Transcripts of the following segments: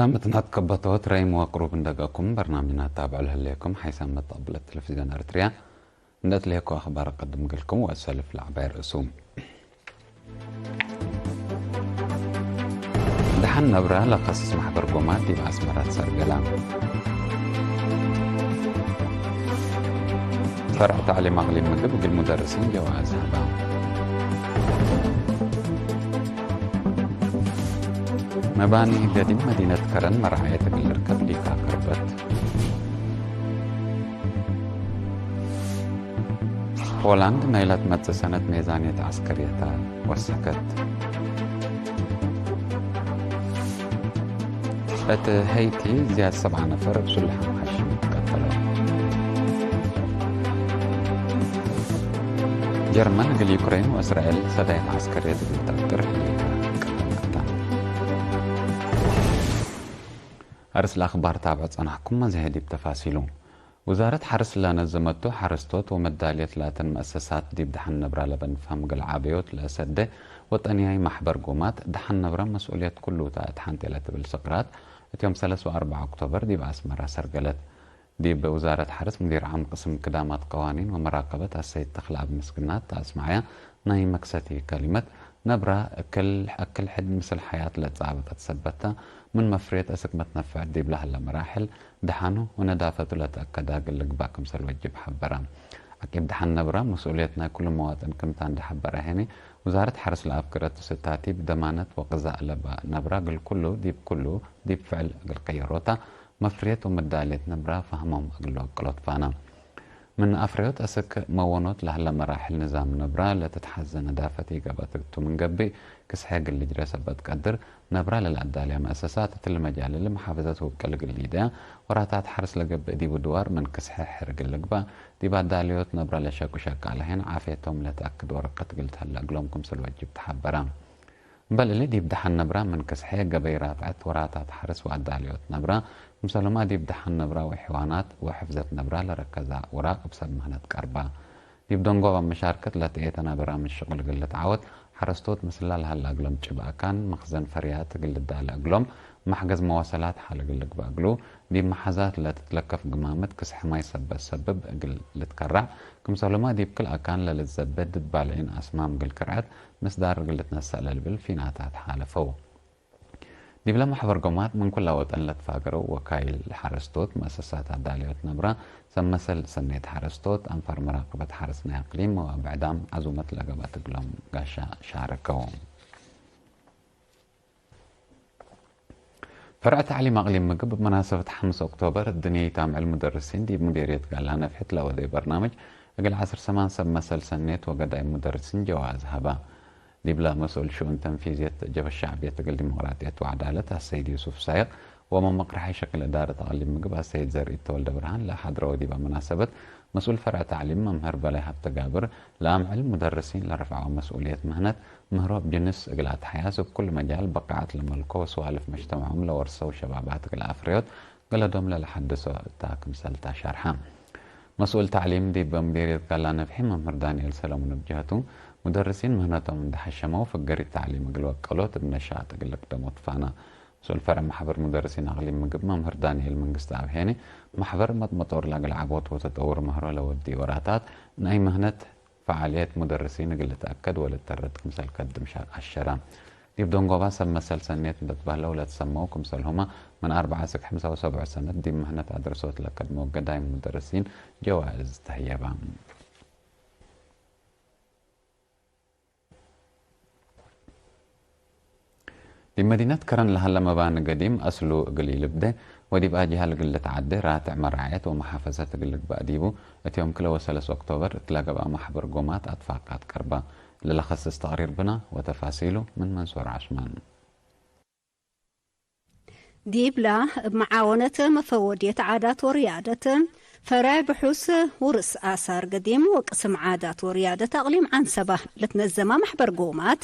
سلامتنا تكبطوت راي مواقروب ندقاكم برنامجنا تابع لكم حيث متقبل التلفزيون أريتريا ندت لكم أخبار قدم لكم وأسلف العباير رسوم دحن نبرة لقصص محبر قومات دي بأسمرات سرقلام فرع تعليم أغليم مقبق المدرسين جواز هبام مباني قديم مدينة كرن مرعية الركب ليكا كربت بولند نيلت مت سنة ميزانية عسكرية وسكت بت هيتي زياد 7 نفر بسلحة محشم تقتلوا جرمن قل يوكرين وإسرائيل سدايت عسكرية بالتقدر أرس الأخبار تابعت أنحكم مزهدي بتفاصيلهم وزارة حرس لنا زمتو حرستوت ومدالية لاتن مؤسسات دي بدحن نبرا لبن فهم قل عابيوت لأسده وطنياي محبر قومات دحن نبرا مسؤولية كله تحنت إلى تبل سقرات يوم 3 و4 أكتوبر دي بأسمرة سرقلت دي بوزارة حرس مدير عام قسم كدامات قوانين ومراقبة السيد تخلع بمسكنات تأسمعيا ناي مكستي كلمة نبرا أكل حد مثل حياة لتصعبت تثبتها من مفريت أسكمت نفع دي بلها لمراحل دحانو وندافة لتأكدا قلق باكم سلوجب حبرا عقب دحان نبرا مسؤوليتنا كل مواطن كمت عند حبرا هني وزارة حرس الأفكار ستاتي بدمانة وقزاء لبا نبرا قل كله دي بفعل قل قيروتا مفريت ومدالية نبرا فهمهم قلوا قلوت فانا من أفريوت أسك مونوت لهلا مراحل نظام نبرا لتتحزن ندافتي قبطتو من قبي كسحاق اللي جرى بتقدر نبرا للعدالية مؤسسات المجال اللي محافظته وكالق الليدا وراتات حرس لقب دي بدوار من كسحة حرق اللقبة دي بعد داليوت نبرا لشاك وشاك على هين عافيتهم لتأكد ورقة قلت هلا قلومكم سلوجب تحبرا بل اللي دي بدحن نبرا من كسحة قبي رافعت وراتات حرس وعداليوت نبرا مسلمات دي بدحن نبرا وحيوانات وحفظت نبرا لركزا وراقب سب مهنة قربا دي بدون قوة مشاركة لتقيتنا برامج شغل قلت عود حرستوت مثل هلا قلم تشبع كان مخزن فريات قلت دال قلم محجز مواصلات حال قلت بقلو دي محازات لا تتلكف قمامت كسح ما يسبب قل لتكرع كمسلمات دي بكل أكان للزبد بالعين أسمام قل كرعت مسدار قلت نسأل البل في ناتات حالفو دي بلا محبر قومات من كل وطن لتفاقروا وكايل حرستوت مؤسسات عدالية نبرا سمسل سنيت حرستوت أنفر مراقبة حرسنا إقليم وبعدام عزومة لقبات قلوم قاشا شاركوا فرع تعليم أقليم مقب بمناسبة 5 أكتوبر الدنيا يتامع المدرسين دي بمديرية قالها نفحت لودي برنامج أقل عصر سمان سمسل سنيت وقداء المدرسين جواز هبا دي بلا مسؤول شؤون تنفيذية جبهة الشعبية تقل ديمقراطية وعدالتها السيد يوسف سايق ومن مقرحي شكل إدارة تعليم مقبها السيد زرقي تولد برهان لا حضر ودي بمناسبة مسؤول فرع تعليم ممهر بلايها بتقابر لامع المدرسين لرفعوا مسؤولية مهنة مهروب جنس إقلات حياة بكل مجال بقعات لملكو وسوالف مجتمعهم لورسوا شبابات الأفريوت قلدهم للحدثوا التاكم سلتا شارحام مسؤول تعليم دي بمديرية قال نفحي ممهر دانيال سلام بجهته مدرسين مهنتهم عند حشموا فقري التعليم قلوا قلوت بنشاط قلك دموت فانا مسؤول فرع محبر مدرسين أغليم مقب ممهر دانيال من قستعب هيني محبر مطور لاقل عبوت وتطور مهرو لودي وراتات من أي مهنة فعاليات مدرسين قل تأكد ولا ترد كمثال قدم الشرام يبدون قواسا مثل سنيت بتبهلا ولا تسموه كمثال هما من 4 سك 75 سنة دي مهنة أدرسوت لقدموا قدايم مدرسين جوائز تهيبا دي مدينة كرن لهلا مبان قديم أصله قليل بده ودي بقى هالقلة عدة راتع مرعيات ومحافظات قلة بقديبو اتيوم كلا 3 أكتوبر تلاقى بقى محبر قومات أطفاقات كربا للخصص تقرير بنا وتفاصيله من منصور عشمان ديبلا بمعاونة مفودية عادات وريادة فرع بحوث ورث آثار قديم وقسم عادات وريادة أقليم عنسبة لتنزمة محبر قومات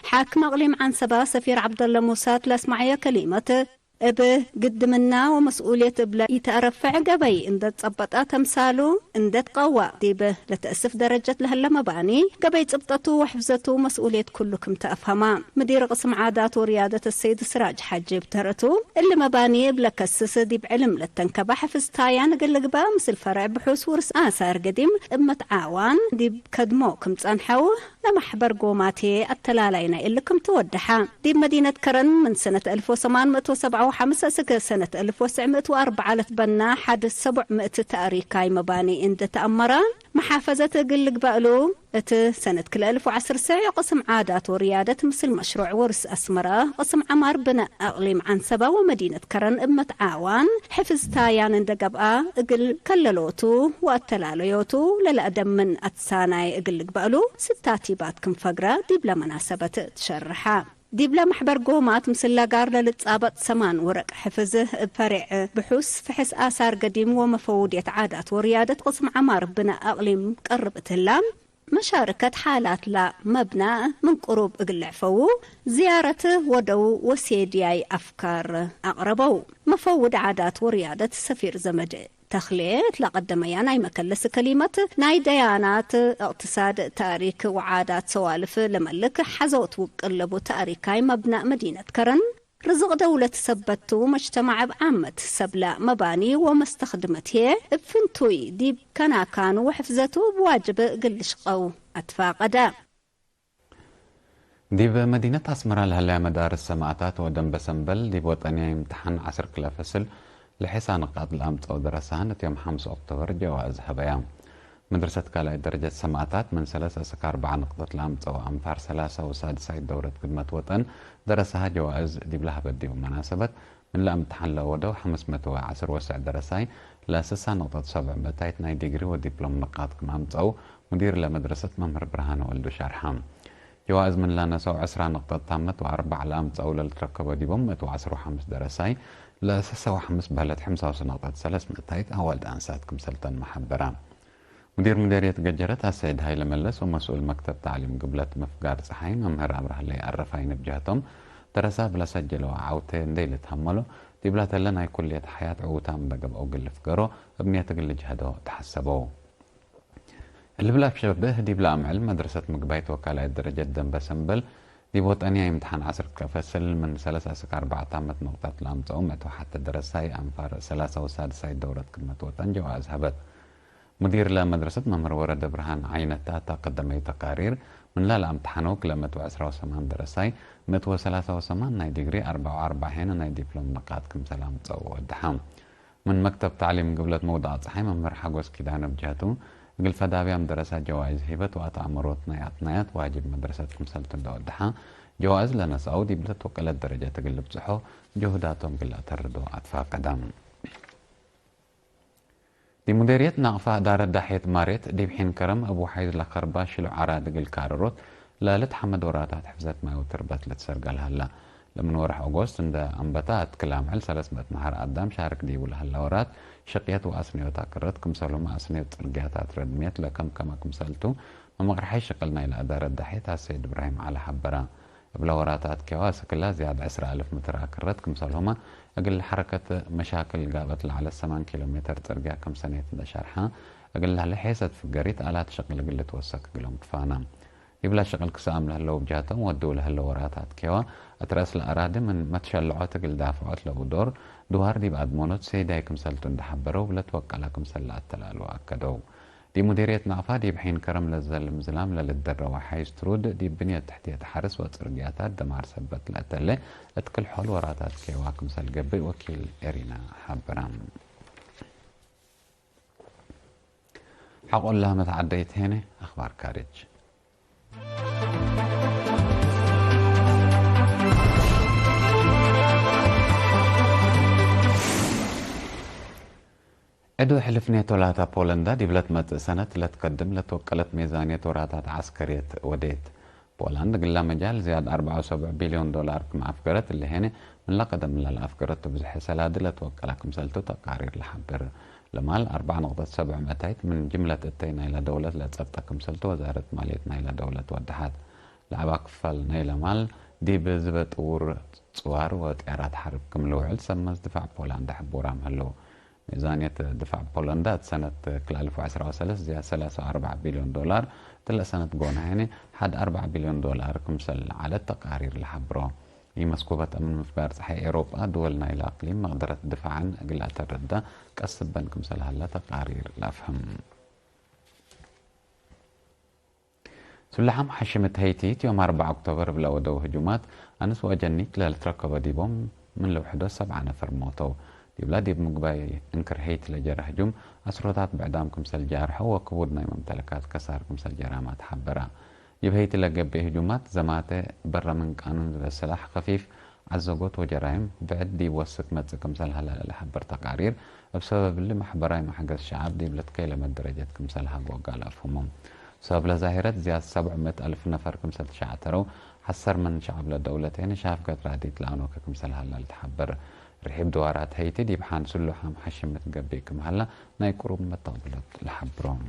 حاكم أقليم عنسبة سفير عبد الله موسى لاسمعية كلمة بقدمنا ومسؤولية بلا يترفع قبي إن تصبطات تمثالو إن تقوى ديب لتأسف درجة لها المباني قبي تبطتو وحفظتو مسؤولية كلكم تأفهما مدير قسم عادات وريادة السيد سراج حجي بترتو اللي مباني بلا كسس ديب علم للتنكبة حفظ تايان قلقبا مثل فرع بحوس ورس آثار قديم متعاون ديب كدموكم تنحو لمحبر قوماتي التلالينا اللي كم تودحا ديب مدينة كرن من سنة 1857 سكة سنة 1904 لتبنى حد 700 تاريكاي مباني إن تأمران محافظة قلق بقلو سنة كل 1010 ساعة قسم عادات وريادة مثل مشروع ورس أسمرة قسم عمار بناء أقليم عنسبة ومدينة كرن متعاون حفظ تايان اندقبقى اقل كللوتو والتلاليوتو للأدم من أتساناي قلق بقلو ستاتيباتكم فقرة دي بلا مناسبة تشرحها دي بلا محبر قومات مسلا قار للتصابت سمان ورق حفظه فرع بحوس فحس آثار قديم ومفودية عادات وريادة قسم عمار بناء أقليم قربت اللام مشاركة حالات لا مبنى من قروب اقلع فو زيارته ودو وسيدياي أفكار أقربو مفود عادات وريادة سفير زمد تخليت لقدم ياناي مكلس كلمة ناي ديانات اقتصاد تاريخ وعادات سوالف لملك حزوت وقلبو تاريخاي مبنى مدينة كرن رزق دولة سبتو مجتمع بعامة سبلا مباني وما استخدمت هي بفنتوي ديب كانوا وحفظتو بواجب قلش قو أتفاقدا ديب مدينة أسمرة لهلا مدار السماعات ودنب سنبل ديب وطنيا امتحان 10 كلا فصل لحسان نقاط الأمس أو درسان يوم 5 أكتوبر جوائز هبيان مدرسة كالاء درجة سماعات من 3 سكة 4 نقطة الأمس أو أنفار 3 وسادسة دورة خدمة وطن درسها جوائز ديب لها بدي ومناسبة من الامتحان لودو 510 وسع درساي لأساسا نقطة 7 بتايت ناي ديجري ودبلوم نقاط كمامت أو مدير لمدرسة ممر برهان والدو شارحام جوائز من لا نسو 10 نقطة تامت و4 لامت أو للتركب ديبوم 105 درساي لأساسا وحمس بهلت حمسة نقطة 3 بتايت أول دانساتكم سلطان محبران مدير مديرية قجرتها السيد هاي لملس ومسؤول مكتب تعليم قبلة مفقار صحي ممهر أمره اللي عرفين بجهتهم درسا بلا سجلوا عوتين دي تحملوا دي بلا تلنا كلية حياة عوتام بقب أو قل فقروا ابنية تقل جهدوا تحسبوا اللي بلا بشبه دي بلا علم مدرسة مقبايت وكالة درجة دنبا سنبل دي بوت أنيا امتحان 10 كفصل من 3 سكة 4 تامت نقطة لامت أمت وحتى درساي أنفار 3 وسادسة دورة كلمة وطن جواز هبت مدير لمدرسة ممر ورد برهان عينتها تقدمي تقارير من لا امتحانوك لما توعسرا وسمان درساي 183 ناي ديجري 44 ناي دبلوم نقاط كم سلام تصو الدحام من مكتب تعليم قبلة موضع صحي ممر حقوس كيدان بجهته قل فدابيام دراسات جوائز هبت واتعمروت نيات واجب مدرسة كم سلطن دو الدحام جوائز لنا سعودي بلت وقلت درجة تقلب صحو جهداتهم قلت تردو أطفاء قدام دي مديرية ناقفة دار الدحية ماريت دي بحين كرم أبو حيد لخرباش العراد قل كارروت لا لتحمد وراتات حفظت ما وتربت لتسرق هلا لمن ورح أغوست عند أنبتات كلام عل 300 نهار قدام شارك دي ولا ورات شقيت وأسني وتاكرت كم سلو ما أسني وترقياتات ردميت لكم كما كم سلتو وما غرحي شقلنا إلى دار الدحية السيد إبراهيم على حبران بلا وراتات كواس كلها زياد 10,000 متر أكرت كم سلوما أقل حركة مشاكل قابت على 8 كيلومتر ترقى كم سنة شرحها أقل لها لحيسة في قريت آلات شغل قلة توسك قلهم فانا يبلا شغل كسام لهلو بجاتهم ودوا لهلو وراتات كوا أترأس الأرادة من ما تشلعوت قل دافعوت له دور دوار دي بعد مونوت سيدا يكم سلتون دحبرو بلا توقع لكم سلات تلالو أكدو دي مديرية نعفا دي بحين كرم للزل مزلام للدر وحيز ترود دي بنية تحتية حرس وترقياتات دمار سبت لأتلي اتكل حول وراتات كيواكم سلقبي وكيل إرينا حبرام حقول لها متعديت هنا أخبار كارج عدو حلف نيتو لاتا بولندا دي بلت مت سنة لتقدم لتوكلت ميزانية وراتات عسكرية وديت بولندا قلها مجال زياد 74 بليون دولار كما أفكرت اللي هنا من لقدم للأفكرت بزح سلاد لتوكلكم سلتو تقارير لحبر لمال 4.7 متايت من جملة التينا إلى دولة لتسبتكم سلتو وزارة ماليتنا إلى دولة ودحات لعباك فال نيلا مال دي بزبط ور صوار وطيارات حرب كملوعل سمز دفاع بولندا حبورا مهلو ميزانية دفاع بولندا سنة 2013 زي 34 بليون دولار تلا سنة قونا يعني حد 4 بليون دولار كمسل على التقارير الحبرو هي مسكوبة أمن مفبار صحي أوروبا دولنا إلى أقليم مقدرة الدفاع عن أقلات الردة كسبا كمسل هلا تقارير لا أفهم سلحام حشمت هيتيت يوم 4 أكتوبر بلا ودو هجومات أنس وجنيت للتركب ديبهم من لو 7 نفر موتو دي بلادي بمقباي انكر هيت لجرى هجوم أسرطات بعدام كمسل جارح وكبودنا ممتلكات كسار كمسل جرامات حبرا يبهيت لقب هجومات زماته برا من قانون السلاح خفيف عزقوت وجرائم بعد دي وسط متس كمسل هلا لحبر تقارير بسبب اللي محبراي محق الشعب دي بلتكي لما درجة كمسل هاقو قال أفهمهم سبب لظاهرة زيادة 700 ألف نفر كمسل شعترو حسر من شعب للدولتين شاف قطرة دي تلانو كمسل هلا لتحبر رحيب دوارات هيتي دي بحان سلو حام حشمت قبيكم هلا ناي قروب متطابلت لحبرون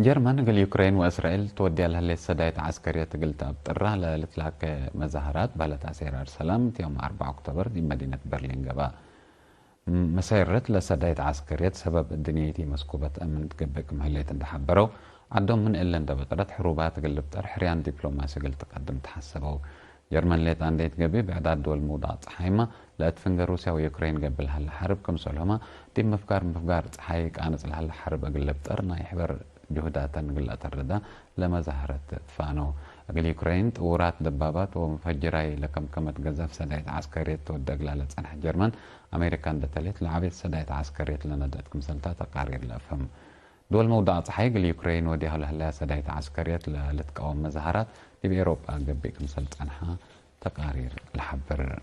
جرمن قال يوكرين وإسرائيل تودي لها اللي السدايت عسكرية قلت أبطرها لتلاك مظاهرات بالة عسير سلام يوم 4 أكتوبر دي مدينة برلين قبا مسيرت لسدايت عسكرية سبب الدنيا مسكوبة أمن تقبيكم هلي تندحبرو عندهم من إلا اندبطرت حروبات قلبت حريان دبلوماسي قلت تقدم تحسبوا جرمن ليت عنديت قبي بعداد دول موضات صحيمة لا تفنجر روسيا ويوكرين قبل هالحرب كم سولهما دي مفكار صحيك أنس هالحرب قلبت أرنا يحبر جهودات قلت الردة لما ظهرت فانو أقل يوكرين تورات دبابات ومفجراي لكم كمت قذف سدايت عسكرية ودق لالت صنح جرمن أمريكان دتلت لعبت سدايت عسكرية لندت كمسلتا تقارير لأفهم دول موضوع صحيح اليوكرين وديها لهلا سدايت عسكرية لتقاوم مظاهرات دي بأوروبا قبل كمسلت عنها تقارير الحبر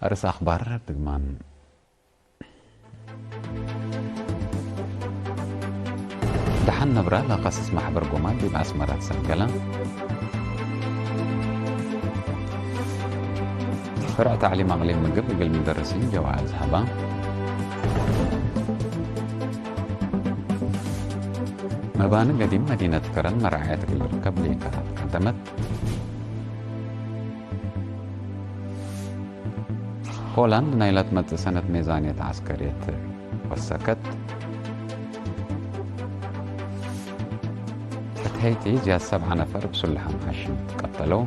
أرس أخبار دقمان دحن نبرة لقصص محبر قومات دي بأسمرات سنقلة فرع تعليم أغلين من قبل المدرسين جواز هبا مباني قديم مدينة كرن مرعاية الركب لإيقاف قدمت بولند نيلت مت سنة ميزانية عسكرية وسكت هيتي زياد 7 نفر بسلحة محشم تقتلوا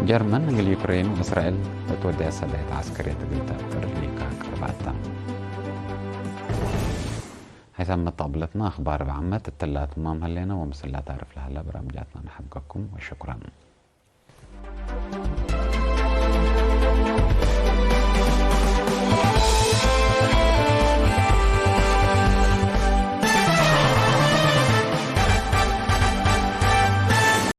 جرمن اليوكرين وإسرائيل بتودي سدايت عسكرية قلتها برليكا قرباتها حيثما طابلتنا أخبار بعمة التلات مام هلينا ومسلات تعرف لها برامجاتنا نحبكم وشكرا